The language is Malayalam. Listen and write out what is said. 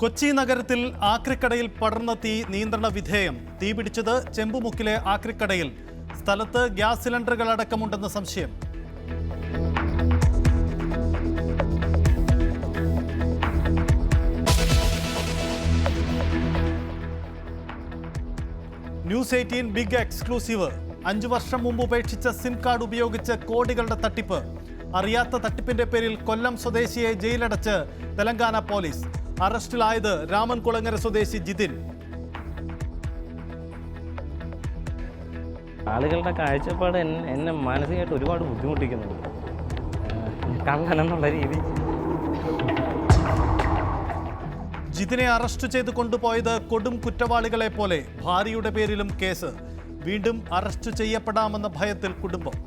കൊച്ചി നഗരത്തിൽ ആക്രിക്കടയിൽ പടർന്ന തീ നിയന്ത്രണ വിധേയം. തീപിടിച്ചത് ചെമ്പുമുക്കിലെ ആക്രിക്കടയിൽ. സ്ഥലത്ത് ഗ്യാസ് സിലിണ്ടറുകൾ അടക്കമുണ്ടെന്ന് സംശയം. News 18 big exclusive. 5 വർഷം മുമ്പ് ഉപേക്ഷിച്ച സിം കാർഡ് ഉപയോഗിച്ച് കോടികളുടെ തട്ടിപ്പ്. അറിയാത്ത തട്ടിപ്പിന്റെ പേരിൽ കൊല്ലം സ്വദേശിയെ ജയിലടച്ച് തെലങ്കാന പോലീസ്. അറസ്റ്റിലായത് രാമൻകുളങ്ങര സ്വദേശി ജിതിൻ. ആളുകളുടെ കാഴ്ചപ്പാട് എന്നെ മാനസികമായിട്ട് ഒരുപാട് ബുദ്ധിമുട്ടിക്കുന്നുണ്ട്. കള്ളനെന്നുള്ള രീതി. ജിതിനെ അറസ്റ്റ് ചെയ്ത് കൊണ്ടുപോയത് കൊടും കുറ്റവാളികളെ പോലെ. ഭാര്യയുടെ പേരിലും കേസ്. വീണ്ടും അറസ്റ്റ് ചെയ്യപ്പെടാമെന്ന ഭയത്തിൽ കുടുംബം.